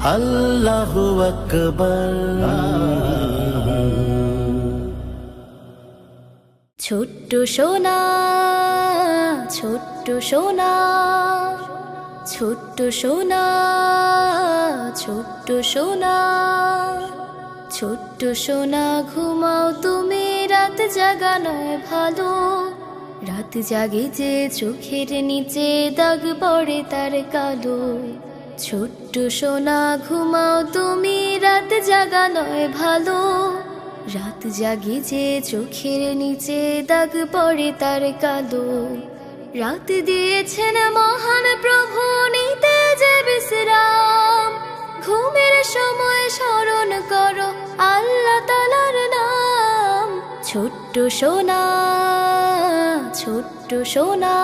আল্লাহু আকবার। ছোট্ট সোনা, ছোট্ট সোনা, ছোট্ট সোনা, ছোট্ট সোনা, ছোট্ট সোনা ঘুমাও তুমি, রাত জাগা নয় ভালো। রাত জাগে যে চোখের নিচে দাগ পড়ে তার কালো। ছোট্ট সোনা ঘুমাও তুমি, রাত জাগা নয় ভালো। রাত জাগে যে চোখের নিচে দাগ পড়ে তার কালো। রাত দিয়েছেন মহান প্রভু, নিতে যে বিশ্রাম। ঘুমের সময় স্মরণ করো আল্লাহ তাআলার নাম। ছোট্ট সোনা, ছোট্ট সোনা,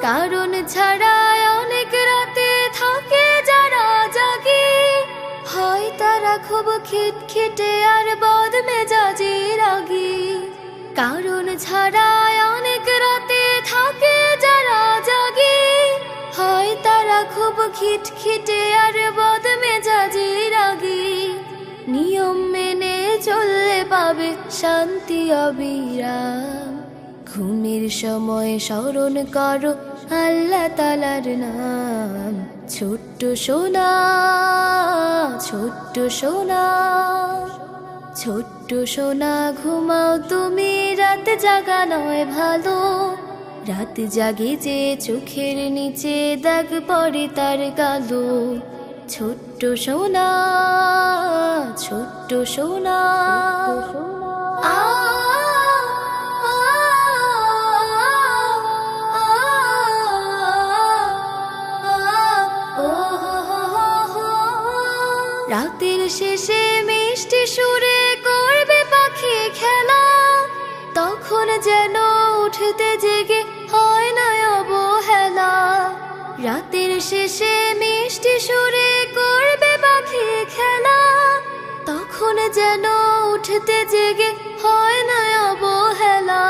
কারণ ছাড়া অনেক রাতে থাকে যারা জাগে, হয় তারা খুব খিটখিটে আর বদমেজাজি রাগী। কারণ ছাড়া অনেক রাতে থাকে যারা জাগে, হয় তারা খুব খিটখিটে আর বদমেজাজি রাগী। নিয়ম মেনে চললে পাবে শান্তি অবিরাম। ঘুমের সময় স্মরণ করো আল্লাহ তাআলার নাম। ছোট্ট সোনা, ছোট্ট সোনা, ছোট্ট সোনা ঘুমাও তুমি, রাত জাগা নয় ভালো। রাত জাগে যে চোখের নিচে দাগ পড়ে তার কালো। ছোট্ট সোনা, ছোট্ট সোনা, রাতের শেষে মিষ্টি সুরে করবে পাখি খেলা। তখন যেন উঠতে জেগে হয় না অবহেলা। রাতের শেষে মিষ্টি সুরে করবে পাখি খেলা। তখন যেন উঠতে জেগে হয় না অবহেলা।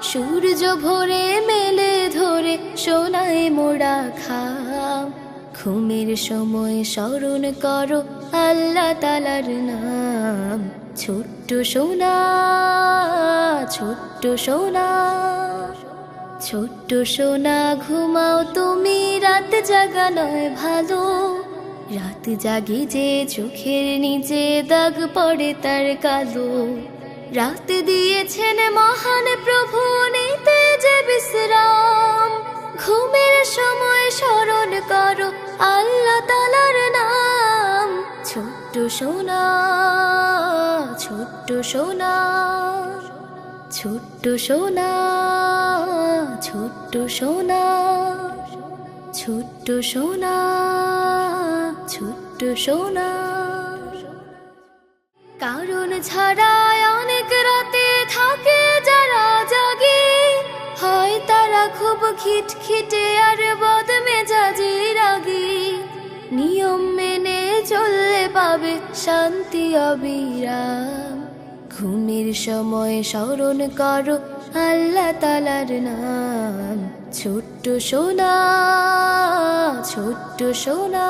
সূর্য ভোরে মেলে ধরে সোনায় মোড়া খাম। ঘুমের সময় স্মরণ করো আল্লাহ তাআলার নাম। ছোট্ট সোনা, ছোট্ট সোনা, ছোট্ট সোনা ঘুমাও তুমি, রাত জাগা নয় ভালো। রাত জাগে যে চোখের নিচে দাগ পড়ে তার কালো। রাত দিয়েছেন মহান প্রভু, নিতে যে বিশ্রাম। ঘুমের সময় স্মরণ করো আল্লাহ তাআলার নাম। ছোট্ট সোনা, ছোট্ট সোনা, ছোট্ট সোনা, ছোট্ট সোনা, ছোট্ট সোনা, ছোট্ট সোনা। কারণ ছাড়া অনেক রাতে থাকে যারা জাগে, হয় তারা খুব খিটখিটে আর বদমেজাজি রাগী। নিয়ম মেনে চললে পাবে শান্তি অবিরাম। ঘুমের সময় স্মরণ করো আল্লাহ তাআলার নাম। ছোট্ট সোনা, ছোট্ট সোনা।